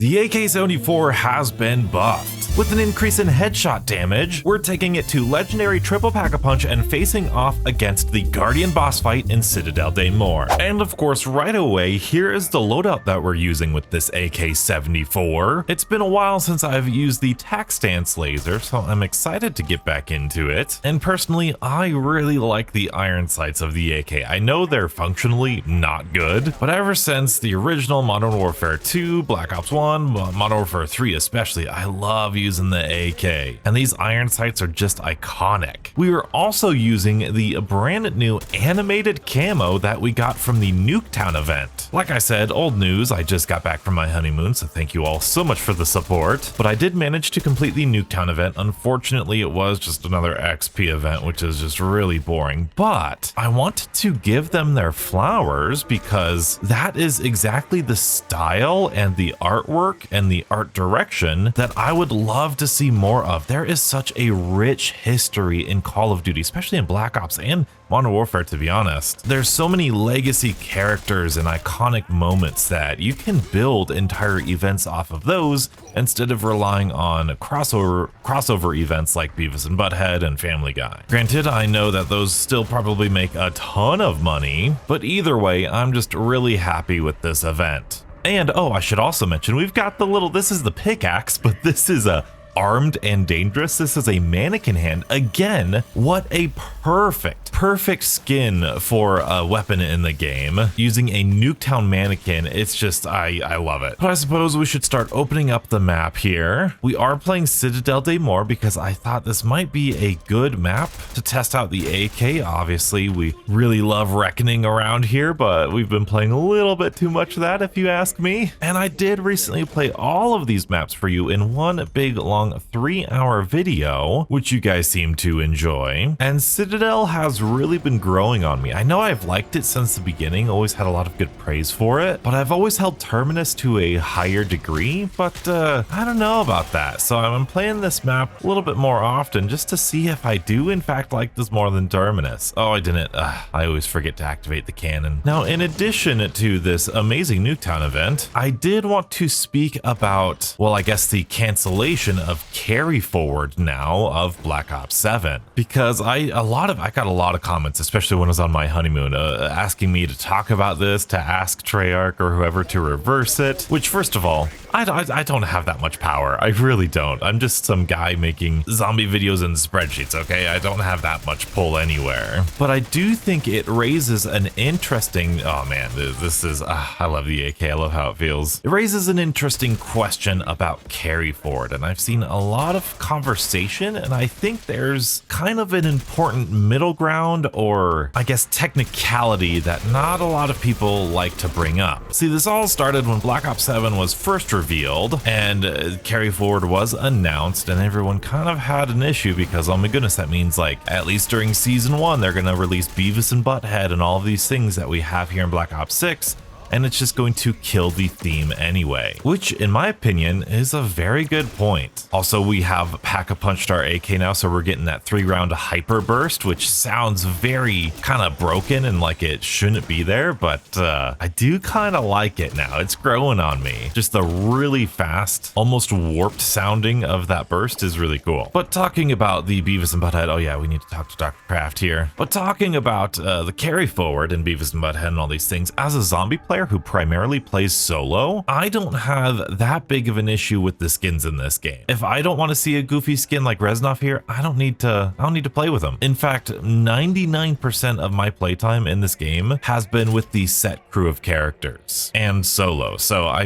The AK-74 has been buffed. With an increase in headshot damage, we're taking it to legendary triple pack-a-punch and facing off against the Guardian boss fight in Citdalle Des Morts. And of course, right away, here is the loadout that we're using with this AK-74. It's been a while since I've used the tac stance laser, so I'm excited to get back into it. And personally, I really like the iron sights of the AK. I know they're functionally not good, but ever since the original Modern Warfare 2, Black Ops 1, Modern Warfare 3 especially, I love using the AK, and these iron sights are just iconic. We are also using the brand new animated camo that we got from the Nuketown event. Like I said, old news, I just got back from my honeymoon, so thank you all so much for the support, but I did manage to complete the Nuketown event. Unfortunately, it was just another XP event, which is just really boring, but I wanted to give them their flowers because that is exactly the style and the artwork and the art direction that I would love to see more of. There is such a rich history in Call of Duty, especially in Black Ops and Modern Warfare, to be honest. There's so many legacy characters and iconic moments that you can build entire events off of those instead of relying on crossover events like Beavis and Butthead and Family Guy. Granted, I know that those still probably make a ton of money, but either way, I'm just really happy with this event. And oh, I should also mention, we've got the little, this is the pickaxe, but this is a armed and dangerous. This is a mannequin hand. Again, what a perfect skin for a weapon in the game. Using a Nuketown mannequin, it's just, I love it. But I suppose we should start opening up the map here. We are playing Citdalle Des Morts because I thought this might be a good map to test out the AK. Obviously, we really love reckoning around here, but we've been playing a little bit too much of that, if you ask me. And I did recently play all of these maps for you in one big long 3-hour video, which you guys seem to enjoy. And Citadel has really been growing on me. I know I've liked it since the beginning, always had a lot of good praise for it, but I've always held Terminus to a higher degree, but I don't know about that. So I'm playing this map a little bit more often just to see if I do in fact like this more than Terminus. Oh, I didn't. I always forget to activate the cannon. Now, in addition to this amazing Nuketown event, I did want to speak about, well, I guess the cancellation of carry forward now of Black Ops 7, because I got a lot of comments, especially when I was on my honeymoon, asking me to talk about this, to ask Treyarch or whoever to reverse it, which first of all, I don't have that much power. I really don't. I'm just some guy making zombie videos in spreadsheets, okay? I don't have that much pull anywhere. But I do think it raises an interesting, oh man, this is, I love the AK, I love how it feels. It raises an interesting question about carry forward, and I've seen a lot of conversation, and I think there's kind of an important middle ground, or I guess technicality, that not a lot of people like to bring up. See, this all started when Black Ops 7 was first revealed and carry forward was announced, and everyone kind of had an issue because, oh my goodness, that means like at least during season 1 they're gonna release Beavis and Butthead and all of these things that we have here in Black Ops 6, and it's just going to kill the theme anyway, which in my opinion is a very good point. Also, we have Pack-a-Punched our AK now, so we're getting that 3-round hyper burst, which sounds very kind of broken and like it shouldn't be there, but I do kind of like it now. It's growing on me. Just the really fast, almost warped sounding of that burst is really cool. But talking about the Beavis and Butthead, oh yeah, we need to talk to Dr. Kraft here. But talking about the carry forward and Beavis and Butthead and all these things, as a zombie player who primarily plays solo, I don't have that big of an issue with the skins in this game. If I don't want to see a goofy skin like Reznov here, I don't need to play with them. In fact, 99% of my playtime in this game has been with the set crew of characters and solo. So I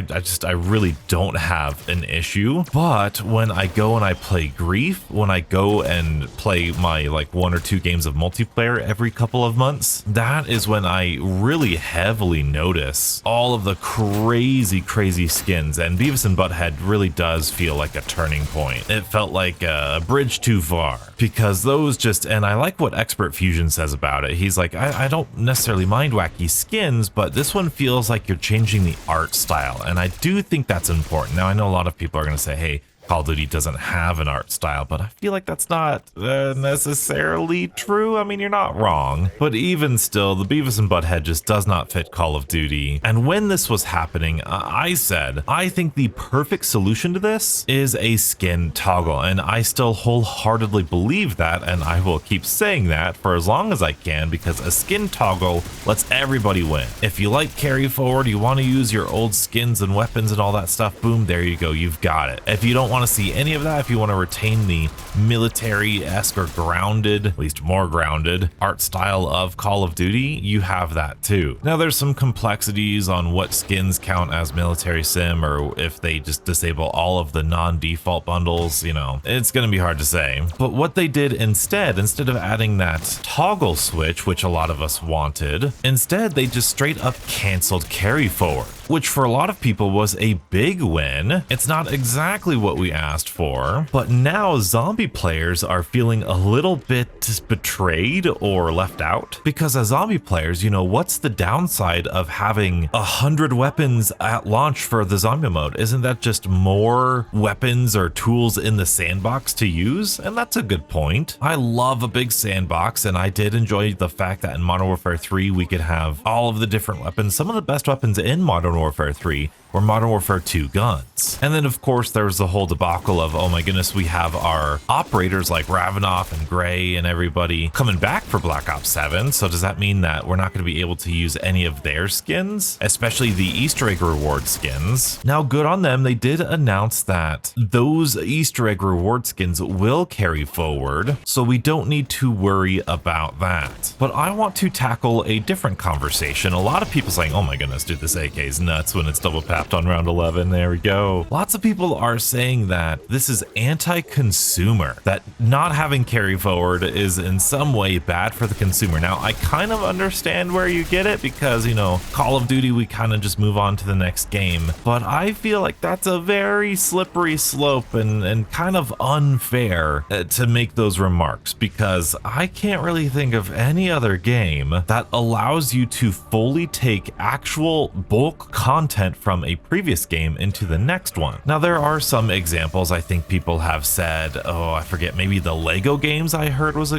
really don't have an issue. But when I go and I play Grief, when I go and play my like 1 or 2 games of multiplayer every couple of months, that is when I really heavily notice all of the crazy skins, and Beavis and Butthead really does feel like a turning point. It felt like a bridge too far, because those just, and I like what Expert Fusion says about it. He's like, I don't necessarily mind wacky skins, but this one feels like you're changing the art style, and I do think that's important. Now, I know a lot of people are going to say, hey, Call of Duty doesn't have an art style, but I feel like that's not necessarily true. I mean, you're not wrong, but even still, the Beavis and Butthead just does not fit Call of Duty. And when this was happening, I said, I think the perfect solution to this is a skin toggle, and I still wholeheartedly believe that, and I will keep saying that for as long as I can, because a skin toggle lets everybody win. If you like carry forward, you want to use your old skins and weapons and all that stuff, boom, there you go, you've got it. If you don't want to see any of that, if you want to retain the military-esque or grounded, at least more grounded, art style of Call of Duty, you have that too. Now there's some complexities on what skins count as military sim, or if they just disable all of the non-default bundles, you know, it's gonna be hard to say. But what they did instead of adding that toggle switch, which a lot of us wanted, instead they just straight up canceled carry forward, which for a lot of people was a big win. It's not exactly what we asked for, but now zombie players are feeling a little bit betrayed or left out, because as zombie players, you know, what's the downside of having 100 weapons at launch for the zombie mode? Isn't that just more weapons or tools in the sandbox to use? And that's a good point. I love a big sandbox, and I did enjoy the fact that in Modern Warfare 3 we could have all of the different weapons. Some of the best weapons in Modern Warfare 3 were Modern Warfare 2 guns. And then of course there was the whole debacle of, oh my goodness, we have our operators like Ravenoff and Gray and everybody coming back for Black Ops 7. So does that mean that we're not going to be able to use any of their skins, especially the Easter egg reward skins? Now good on them, they did announce that those Easter egg reward skins will carry forward, so we don't need to worry about that. But I want to tackle a different conversation. A lot of people saying, oh my goodness, dude, this AK is nuts when it's double papped on round 11. There we go. Lots of people are saying that this is anti-consumer, that not having carry forward is in some way bad for the consumer. Now, I kind of understand where you get it, because, you know, Call of Duty, we kind of just move on to the next game, but I feel like that's a very slippery slope and kind of unfair to make those remarks, because I can't really think of any other game that allows you to fully take actual bulk content from a previous game into the next one. Now there are some examples. I think people have said, oh, I forget, maybe the Lego games I heard was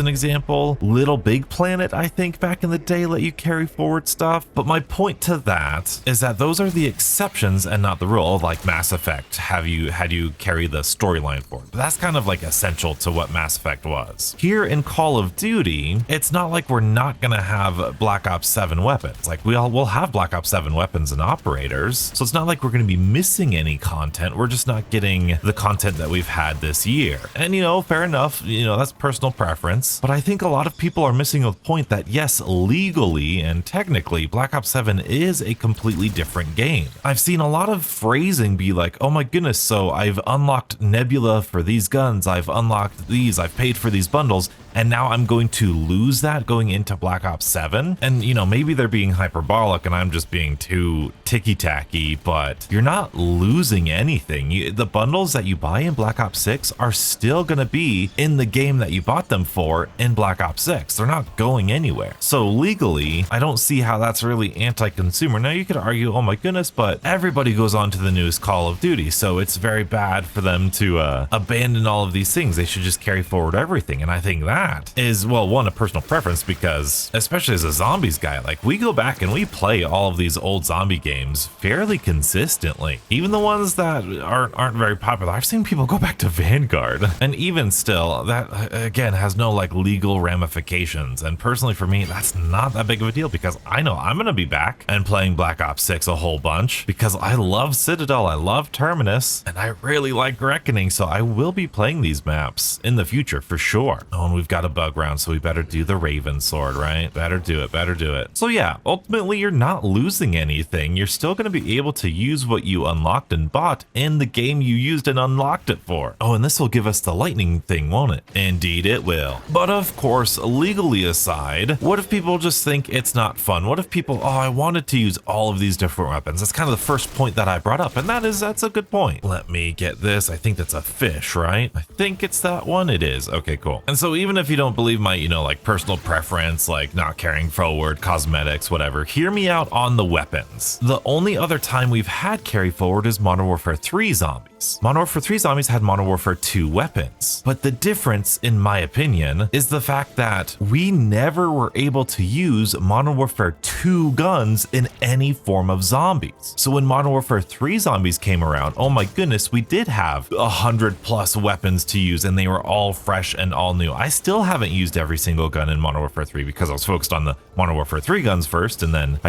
an example. Little Big Planet, I think back in the day, let you carry forward stuff. But my point to that is that those are the exceptions and not the rule. Like Mass Effect, had you carry the storyline forward. But that's kind of like essential to what Mass Effect was. Here in Call of Duty, it's not like we're not gonna have Black Ops 7 weapons. Like we'll have Black Ops 7 weapons and operators. So it's not like we're going to be missing any content. We're just not getting the content that we've had this year. And, you know, fair enough, you know, that's personal preference. But I think a lot of people are missing the point that, yes, legally and technically, Black Ops 7 is a completely different game. I've seen a lot of phrasing be like, oh my goodness, so I've unlocked Nebula for these guns, I've unlocked these, I've paid for these bundles, and now I'm going to lose that going into Black Ops 7. And, you know, maybe they're being hyperbolic and I'm just being too ticky-tacky, but you're not losing anything. The bundles that you buy in Black Ops 6 are still going to be in the game that you bought them for in Black Ops 6. They're not going anywhere. So legally, I don't see how that's really anti-consumer. Now you could argue, oh my goodness, but everybody goes on to the newest Call of Duty, so it's very bad for them to abandon all of these things. They should just carry forward everything. And I think that is, well, one, a personal preference, because especially as a zombies guy, like we go back and we play all of these old zombie games fairly consistently, even the ones that aren't very popular. I've seen people go back to Vanguard, and even still, that again has no like legal ramifications. And personally for me, that's not that big of a deal, because I know I'm gonna be back and playing Black Ops 6 a whole bunch, because I love Citadel, I love Terminus, and I really like Reckoning, so I will be playing these maps in the future for sure. Oh, and we've got a bug round, so we better do the Raven Sword, right? Better do it. So yeah, ultimately you're not losing anything. You're still going to be able to use what you unlocked and bought in the game you used and unlocked it for. Oh, and this will give us the lightning thing, won't it? Indeed it will. But of course, legally aside, what if people just think it's not fun? What if people, oh, I wanted to use all of these different weapons? That's kind of the first point that I brought up, and that's a good point. Let me get this. I think that's a fish, right? I think it's that one. It is. Okay, cool. And so even if you don't believe my, like personal preference, like not carrying forward, cosmetics, whatever, hear me out on the weapons. The only other time we've had carry forward is Modern Warfare 3 Zombies. Modern Warfare 3 Zombies had Modern Warfare 2 weapons, but the difference, in my opinion, is the fact that we never were able to use Modern Warfare 2 guns in any form of zombies. So when Modern Warfare 3 Zombies came around, oh my goodness, we did have 100+ weapons to use, and they were all fresh and all new. I still haven't used every single gun in Modern Warfare 3 because I was focused on the Modern Warfare 3 guns first, and then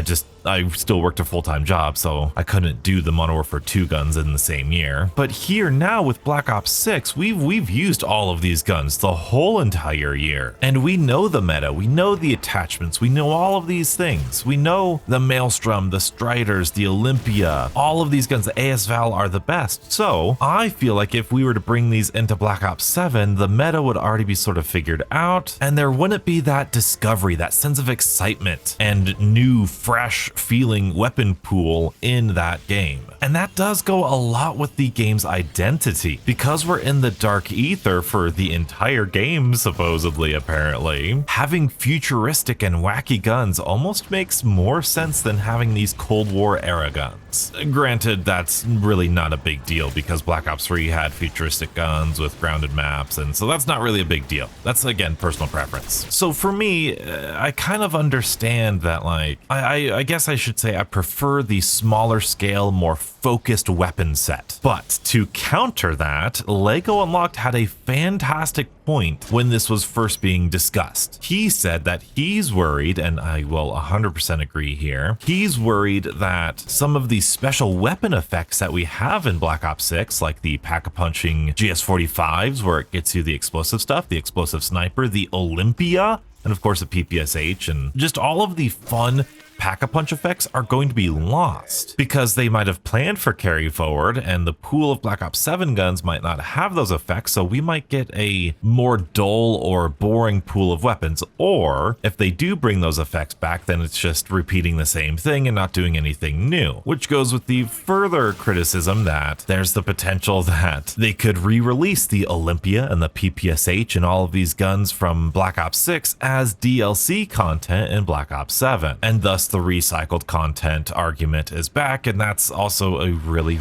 I still worked a full-time job, so I couldn't do the Modern Warfare 2 guns in the same year. But here now with Black Ops 6, we've used all of these guns the whole entire year, and we know the meta, we know the attachments, we know all of these things. We know the Maelstrom, the Striders, the Olympia, all of these guns, the AS-Val are the best. So I feel like if we were to bring these into Black Ops 7, the meta would already be sort of figured out, and there wouldn't be that discovery, that sense of excitement and new, fresh feeling weapon pool in that game. And that does go a lot with the game's identity. Because we're in the dark ether for the entire game, supposedly, apparently, having futuristic and wacky guns almost makes more sense than having these Cold War era guns. Granted, that's really not a big deal because Black Ops 3 had futuristic guns with grounded maps, and so that's not really a big deal. That's, again, personal preference. So for me, I kind of understand that, like, I guess I should say I prefer the smaller scale, more focused weapon set. But to counter that, Lego Unlocked had a fantastic point when this was first being discussed. He said that he's worried, and I will 100% agree here, he's worried that some of these special weapon effects that we have in Black Ops 6, like the pack-a-punching GS-45s where it gets you the explosive stuff, the explosive sniper, the Olympia, and of course the PPSH, and just all of the fun pack-a-punch effects are going to be lost because they might have planned for carry forward and the pool of Black Ops 7 guns might not have those effects, so we might get a more dull or boring pool of weapons. Or if they do bring those effects back, then it's just repeating the same thing and not doing anything new, which goes with the further criticism that there's the potential that they could re-release the Olympia and the PPSH and all of these guns from Black Ops 6 as DLC content in Black Ops 7, and thus the recycled content argument is back, and that's also a really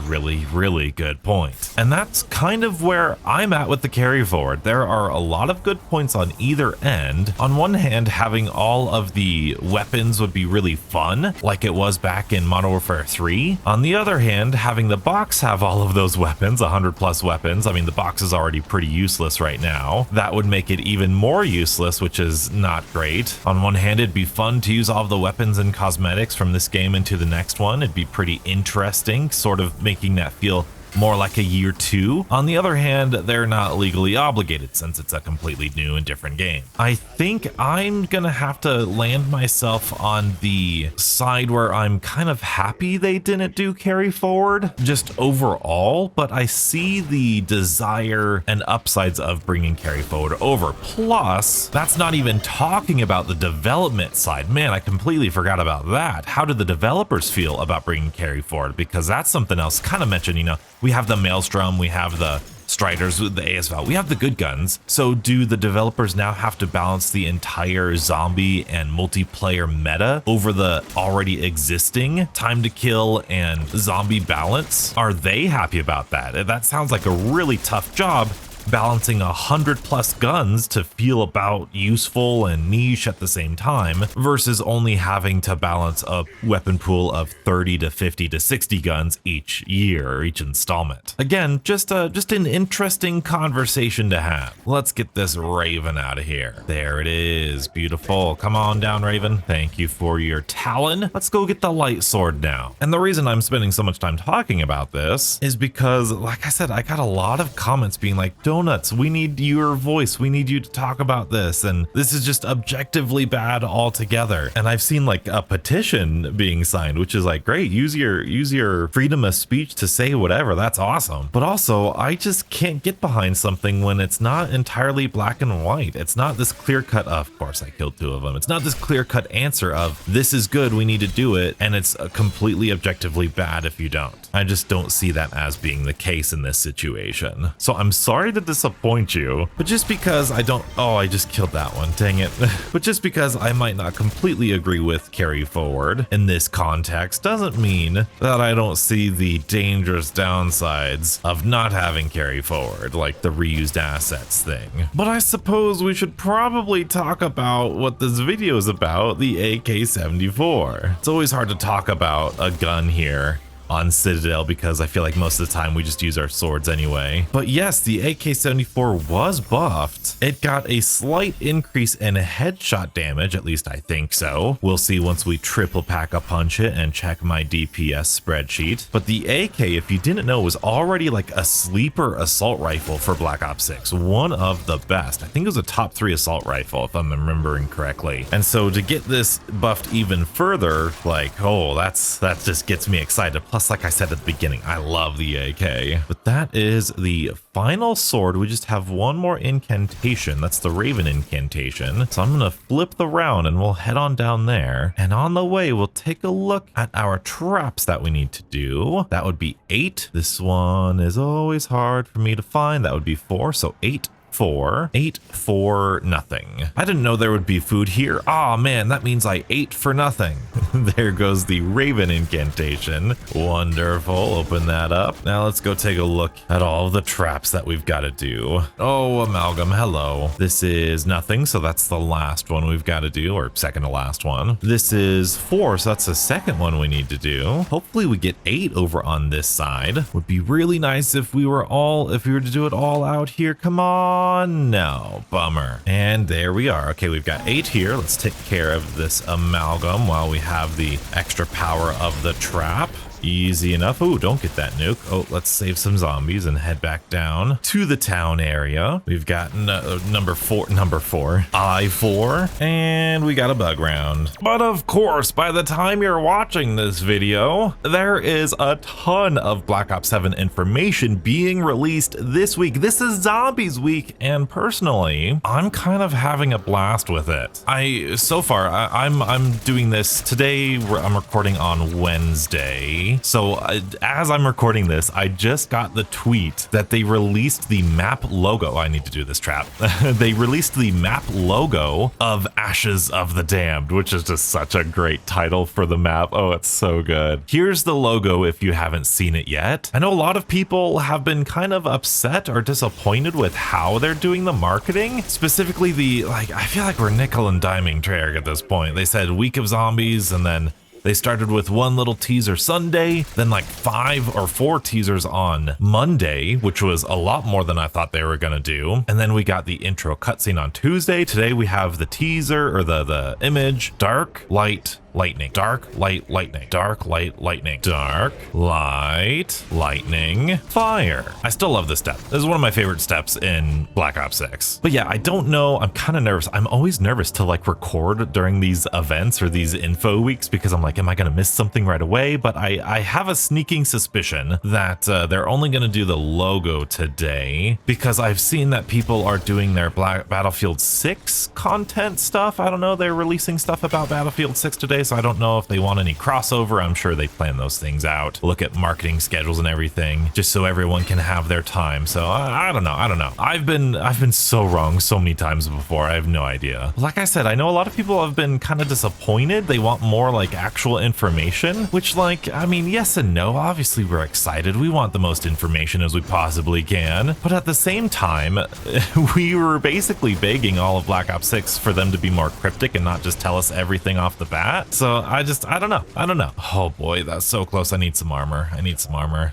good point. And that's kind of where I'm at with the carry forward. There are a lot of good points on either end. On one hand, having all of the weapons would be really fun, like it was back in Modern Warfare 3. On the other hand, having the box have all of those weapons, 100+ weapons, I mean, the box is already pretty useless right now. That would make it even more useless, which is not great. On one hand, it'd be fun to use all of the weapons and cosmetics from this game into the next one. It'd be pretty interesting, sort of making that feel more like a year 2. On the other hand, they're not legally obligated since it's a completely new and different game. I think I'm gonna have to land myself on the side where I'm kind of happy they didn't do carry forward, just overall, but I see the desire and upsides of bringing carry forward over. Plus, that's not even talking about the development side. Man, I completely forgot about that. How do the developers feel about bringing carry forward? Because that's something else kind of mentioned, we have the Maelstrom, we have the Striders with the AS-Val, we have the good guns. So do the developers now have to balance the entire zombie and multiplayer meta over the already existing time to kill and zombie balance? Are they happy about that? That sounds like a really tough job, balancing 100+ guns to feel about useful and niche at the same time versus only having to balance a weapon pool of 30 to 50 to 60 guns each year, each installment. Again, just an interesting conversation to have. Let's get this Raven out of here. There it is, beautiful. Come on down, Raven. Thank you for your talon. Let's go get the light sword now. And the reason I'm spending so much time talking about this is because, like I said, I got a lot of comments being like, Donuts, we need your voice. We need you to talk about this. And this is just objectively bad altogether. And I've seen like a petition being signed, which is like, great, use your freedom of speech to say whatever. That's awesome. But also, I just can't get behind something when it's not entirely black and white. It's not this clear cut, of course I killed 2 of them. It's not this clear cut answer of this is good, we need to do it. And it's completely objectively bad if you don't. I just don't see that as being the case in this situation. So I'm sorry to to disappoint you, but just because I don't, oh, I just killed that one, dang it. But just because I might not completely agree with carry forward in this context doesn't mean that I don't see the dangerous downsides of not having carry forward, like the reused assets thing. But I suppose we should probably talk about what this video is about, the AK-74. It's always hard to talk about a gun here on Citadel because I feel like most of the time we just use our swords anyway. But yes, the AK-74 was buffed. It got a slight increase in headshot damage, at least I think so. We'll see once we triple pack a punch it and check my DPS spreadsheet. But the AK, if you didn't know, was already like a sleeper assault rifle for Black Ops 6. One of the best. I think it was a top 3 assault rifle if I'm remembering correctly. And so to get this buffed even further, like, oh, that just gets me excited. Plus, like I said at the beginning, I love the AK. But that is the final sword. We just have one more incantation. That's the Raven incantation. So I'm gonna flip the round and we'll head on down there. And on the way, we'll take a look at our traps that we need to do. That would be 8. This one is always hard for me to find. That would be 4. So 8. 8 for nothing. I didn't know there would be food here. Oh man, that means I ate for nothing. There goes the Raven incantation. Wonderful, open that up. Now let's go take a look at all the traps that we've got to do. Oh, Amalgam, hello. This is nothing, so that's the last one we've got to do, or second to last one. This is 4, so that's the second one we need to do. Hopefully we get 8 over on this side. Would be really nice if we were to do it all out here. Come on. No, bummer. And there we are. Okay, we've got 8 here. Let's take care of this amalgam while we have the extra power of the trap. Easy enough. Oh, don't get that nuke. Oh, let's save some zombies and head back down to the town area. We've got number 4, I4, and we got a bug round. But of course, by the time you're watching this video, there is a ton of Black Ops 7 information being released this week. This is Zombies week, and personally, I'm kind of having a blast with it. I'm doing this today. I'm recording on Wednesday. So as I'm recording this, I just got the tweet that they released the map logo. I need to do this trap. They released the map logo of Ashes of the Damned, which is just such a great title for the map. Oh, it's so good. Here's the logo if you haven't seen it yet. I know a lot of people have been kind of upset or disappointed with how they're doing the marketing. Specifically I feel like we're nickel and diming Treyarch at this point. They said week of zombies, and then they started with one little teaser Sunday, then like 5 or 4 teasers on Monday, which was a lot more than I thought they were gonna do. And then we got the intro cutscene on Tuesday. Today we have the teaser, or the image, dark, light, lightning, dark, light, lightning, dark, light, lightning, dark, light, lightning, fire. I still love this step. This is one of my favorite steps in Black Ops 6. But yeah, I don't know. I'm kind of nervous. I'm always nervous to like record during these events or these info weeks because I'm like, am I going to miss something right away? But I have a sneaking suspicion that they're only going to do the logo today because I've seen that people are doing their Battlefield 6 content stuff. I don't know. They're releasing stuff about Battlefield 6 today, so I don't know if they want any crossover. I'm sure they plan those things out, look at marketing schedules and everything, just so everyone can have their time. So I don't know. I've been so wrong so many times before. I have no idea. Like I said, I know a lot of people have been kind of disappointed. They want more like actual information, which, like, I mean, yes and no. Obviously we're excited. We want the most information as we possibly can, but at the same time, we were basically begging all of Black Ops 6 for them to be more cryptic and not just tell us everything off the bat. So I don't know. Oh boy, that's so close. I need some armor.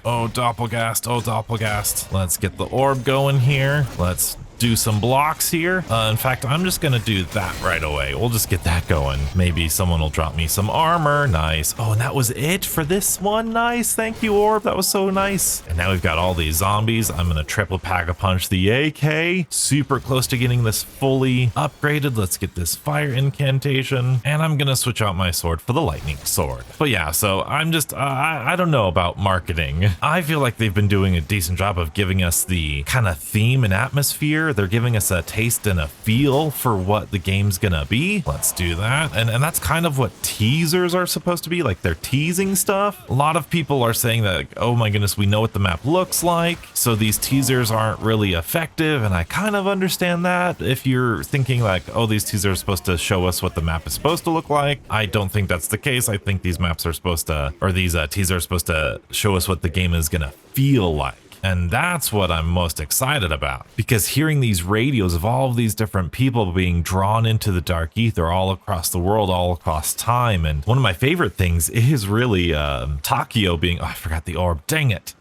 Oh, Doppelgast. Let's get the orb going here. Let's do some blocks here. In fact, I'm just gonna do that right away. We'll just get that going. Maybe someone will drop me some armor. Nice. Oh, and that was it for this one. Nice. Thank you, Orb. That was so nice. And now we've got all these zombies. I'm gonna triple pack a punch the AK. Super close to getting this fully upgraded. Let's get this fire incantation. And I'm gonna switch out my sword for the lightning sword. But yeah, so I'm just, I don't know about marketing. I feel like they've been doing a decent job of giving us the kind of theme and atmosphere here. They're giving us a taste and a feel for what the game's gonna be. Let's do that. And that's kind of what teasers are supposed to be, like they're teasing stuff. A lot of people are saying that, like, oh my goodness, we know what the map looks like, so these teasers aren't really effective, and I kind of understand that. If you're thinking like, oh, these teasers are supposed to show us what the map is supposed to look like, I don't think that's the case. I think these maps are supposed to, or these teasers are supposed to show us what the game is gonna feel like. And that's what I'm most excited about, because hearing these radios of all of these different people being drawn into the dark ether all across the world, all across time. And one of my favorite things is really Takio being, oh, I forgot the orb, dang it.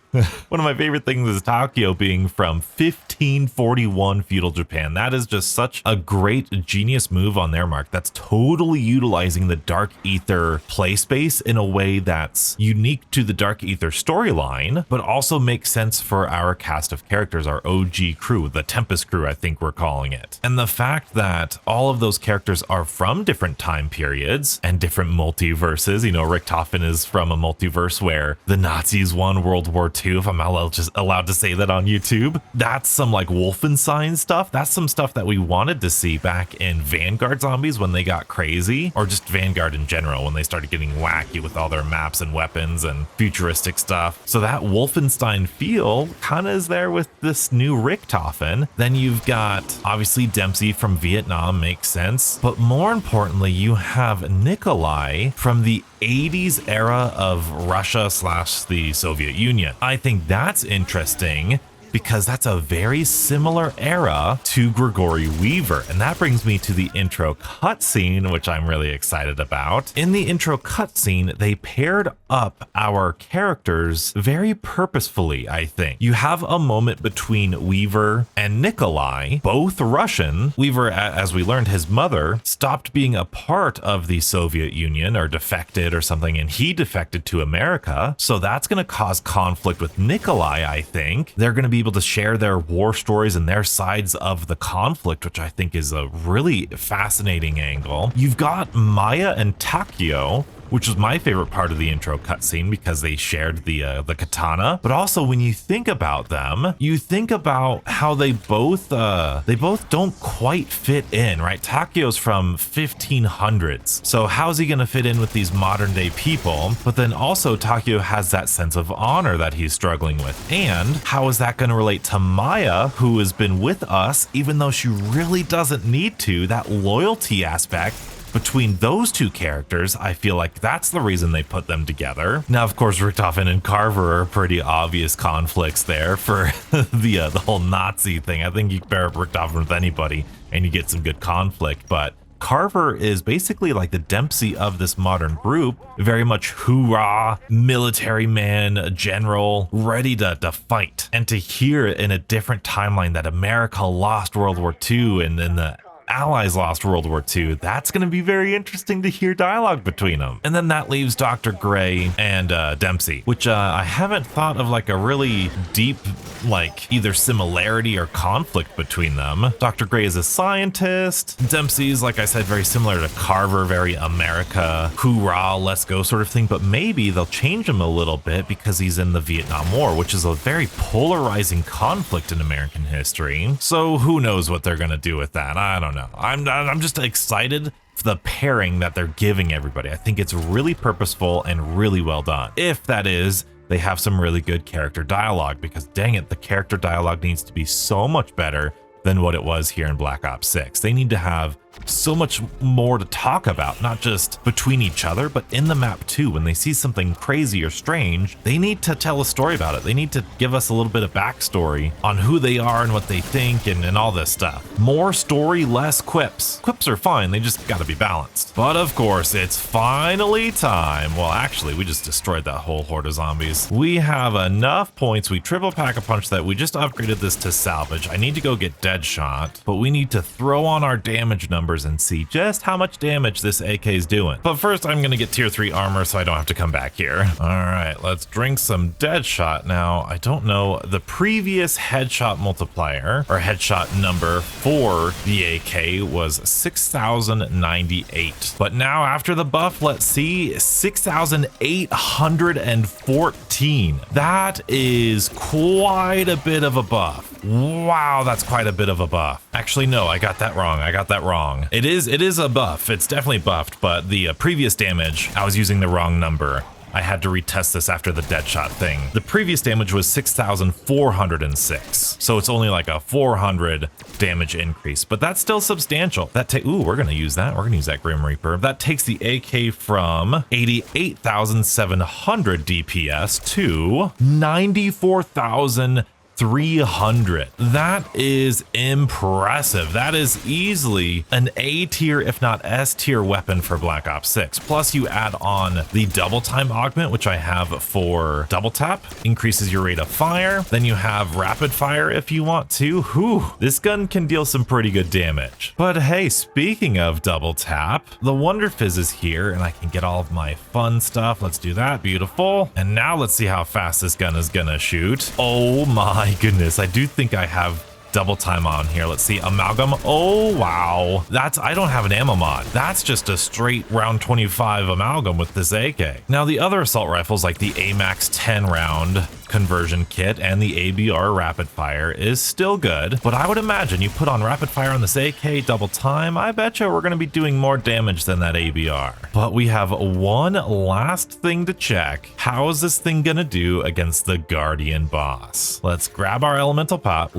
One of my favorite things is Takio being from 1541 feudal Japan. That is just such a great genius move on their mark. That's totally utilizing the Dark Ether play space in a way that's unique to the Dark Ether storyline, but also makes sense for our cast of characters, our OG crew, the Tempest crew, I think we're calling it. And the fact that all of those characters are from different time periods and different multiverses. You know, Richtofen is from a multiverse where the Nazis won World War II, if I'm allowed to say that on YouTube. That's some like Wolfenstein stuff. That's some stuff that we wanted to see back in Vanguard Zombies when they got crazy, or just Vanguard in general when they started getting wacky with all their maps and weapons and futuristic stuff. So that Wolfenstein feel kind of is there with this new Richtofen. Then you've got obviously Dempsey from Vietnam, makes sense, but more importantly, you have Nikolai from the 80s era of Russia / the Soviet Union. I think that's interesting because that's a very similar era to Gregory Weaver. And that brings me to the intro cutscene, which I'm really excited about. In the intro cutscene, they paired up our characters very purposefully, I think. You have a moment between Weaver and Nikolai, both Russian. Weaver, as we learned, his mother stopped being a part of the Soviet Union or defected or something, and he defected to America. So that's going to cause conflict with Nikolai, I think. They're going to be able to share their war stories and their sides of the conflict, which I think is a really fascinating angle. You've got Maya and Takio, which was my favorite part of the intro cutscene because they shared the katana. But also when you think about them, you think about how they both don't quite fit in, right? Takio's from 1500s. So how's he gonna fit in with these modern day people? But then also Takio has that sense of honor that he's struggling with. And how is that gonna relate to Maya, who has been with us, even though she really doesn't need to? That loyalty aspect between those two characters, I feel like that's the reason they put them together. Now, of course, Richtofen and Carver are pretty obvious conflicts there for the whole Nazi thing. I think you can pair up Richtofen with anybody and you get some good conflict, but Carver is basically like the Dempsey of this modern group, very much hoorah, military man, general, ready to fight. And to hear in a different timeline that America lost World War II and then the Allies lost World War II, that's going to be very interesting to hear dialogue between them. And then that leaves Dr. Gray and Dempsey, which I haven't thought of like a really deep, like either similarity or conflict between them. Dr. Gray is a scientist. Dempsey's, like I said, very similar to Carver, very America, hoorah, let's go sort of thing. But maybe they'll change him a little bit because he's in the Vietnam War, which is a very polarizing conflict in American history. So who knows what they're going to do with that? I don't know. I'm just excited for the pairing that they're giving everybody. I think it's really purposeful and really well done. If that is, they have some really good character dialogue, because dang it, the character dialogue needs to be so much better than what it was here in Black Ops 6. They need to have so much more to talk about, not just between each other, but in the map too. When they see something crazy or strange, they need to tell a story about it. They need to give us a little bit of backstory on who they are and what they think and all this stuff. More story, less quips. Quips are fine, they just gotta be balanced. But of course, it's finally time. Well, actually, we just destroyed that whole horde of zombies. We have enough points. We triple pack a punch that we just upgraded this to salvage. I need to go get Deadshot, but we need to throw on our damage numbers and see just how much damage this AK is doing. But first, I'm gonna get tier 3 armor so I don't have to come back here. All right, let's drink some Deadshot. Now, I don't know, the previous headshot multiplier or headshot number for the AK was 6,098. But now after the buff, let's see, 6,814. That is quite a bit of a buff. Wow, that's quite a bit of a buff. Actually, no, I got that wrong. It is a buff. It's definitely buffed, but the previous damage, I was using the wrong number. I had to retest this after the Deadshot thing. The previous damage was 6,406. So it's only like a 400 damage increase, but that's still substantial. Ooh, we're gonna use that. We're gonna use that Grim Reaper. That takes the AK from 88,700 DPS to 94,300. That is impressive. That is easily an A tier, if not S tier weapon for Black Ops 6. Plus you add on the double time augment, which I have for double tap, increases your rate of fire. Then you have rapid fire if you want to. Whew, this gun can deal some pretty good damage. But hey, speaking of double tap, the Wonder Fizz is here and I can get all of my fun stuff. Let's do that. Beautiful. And now let's see how fast this gun is gonna shoot. Oh my goodness, I do think I have double time on here. Let's see, amalgam. Oh wow, I don't have an ammo mod. That's just a straight round 25 amalgam with this AK. Now the other assault rifles like the AMAX 10 round conversion kit and the ABR rapid fire is still good, but I would imagine you put on rapid fire on this AK double time, I betcha we're gonna be doing more damage than that ABR. But we have one last thing to check. How is this thing gonna do against the Guardian boss? Let's grab our elemental pop.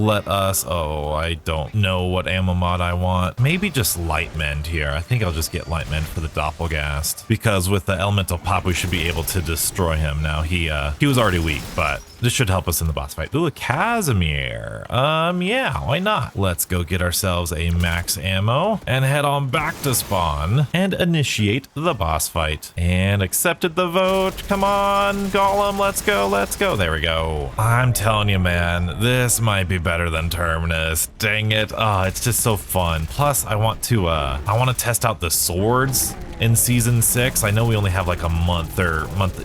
Oh, I don't know what ammo mod I want. Maybe just light mend here. I think I'll just get light mend for the doppelgast, because with the elemental pop we should be able to destroy him. Now he was already weak, but this should help us in the boss fight. Ooh, a Casimir. Yeah, why not? Let's go get ourselves a max ammo and head on back to spawn and initiate the boss fight. And accepted the vote. Come on, Golem, let's go, let's go. There we go. I'm telling you, man, this might be better than Terminus. Dang it. It's just so fun. Plus, I want to test out the swords in season 6. I know we only have like a month,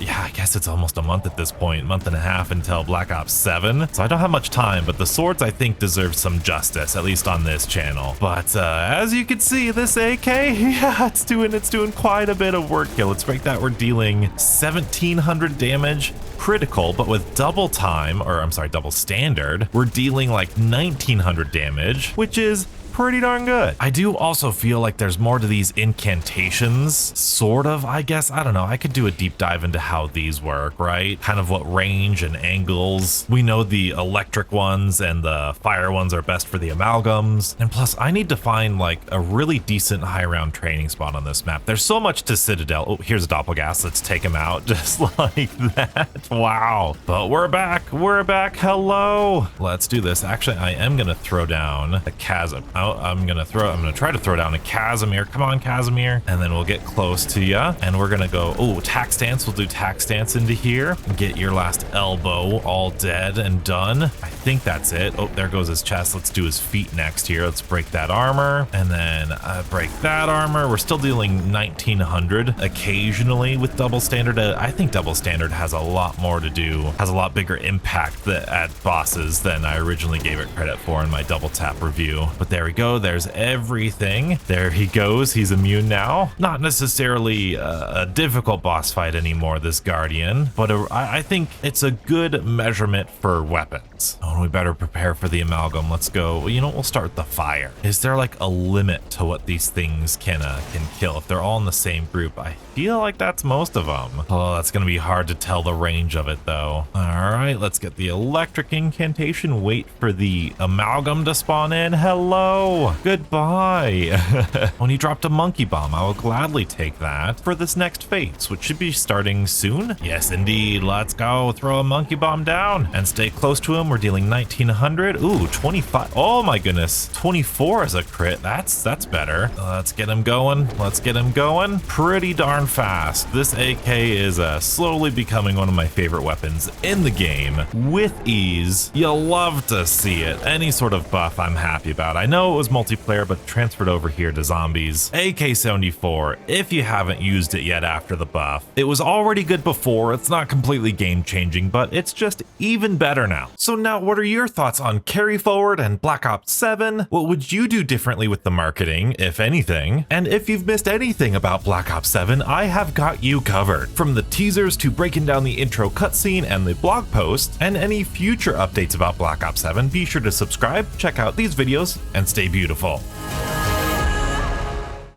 yeah, I guess it's almost a month at this point, month and a half until Black Ops 7. So I don't have much time, but the swords I think deserve some justice, at least on this channel. But as you can see, this AK, yeah, it's doing quite a bit of work here. Let's break that. We're dealing 1,700 damage critical, but with double time, or I'm sorry, double standard, we're dealing like 1,900 damage, which is pretty darn good. I do also feel like there's more to these incantations, sort of, I guess. I don't know. I could do a deep dive into how these work, right? Kind of what range and angles. We know the electric ones and the fire ones are best for the amalgams. And plus, I need to find like a really decent high round training spot on this map. There's so much to Citadel. Oh, here's a doppelgast. Let's take him out just like that. Wow. But we're back. We're back. Hello. Let's do this. Actually, I am going to throw down a chasm. I'm gonna try to throw down a Casimir. Come on, Casimir. And then we'll get close to ya. And we're gonna go, oh, tack stance. We'll do tack stance into here. Get your last elbow all dead and done. I think that's it. Oh, there goes his chest. Let's do his feet next here. Let's break that armor. And then break that armor. We're still dealing 1,900 occasionally with double standard. I think double standard has a lot more to do, has a lot bigger impact at bosses than I originally gave it credit for in my double tap review. But there we go. There's everything. There he goes. He's immune now. Not necessarily a difficult boss fight anymore, this Guardian, but I think it's a good measurement for weapons. Oh, we better prepare for the amalgam. Let's go. You know, we'll start with the fire. Is there like a limit to what these things can kill? If they're all in the same group, I feel like that's most of them. Oh, that's gonna be hard to tell the range of it though. All right, let's get the electric incantation. Wait for the amalgam to spawn in. Hello. Goodbye. When he dropped a monkey bomb, I will gladly take that for this next phase, which should be starting soon. Yes, indeed. Let's go. Throw a monkey bomb down and stay close to him. We're dealing 1,900. Ooh, 25. Oh my goodness. 24 is a crit. That's better. Let's get him going. Let's get him going pretty darn fast. This AK is slowly becoming one of my favorite weapons in the game with ease. You'll love to see it. Any sort of buff I'm happy about. I know know it was multiplayer but transferred over here to zombies. AK-74, if you haven't used it yet after the buff. It was already good before, it's not completely game changing, but it's just even better now. So now what are your thoughts on Carry Forward and Black Ops 7? What would you do differently with the marketing, if anything? And if you've missed anything about Black Ops 7, I have got you covered. From the teasers to breaking down the intro cutscene and the blog post, and any future updates about Black Ops 7, be sure to subscribe, check out these videos, and stay beautiful.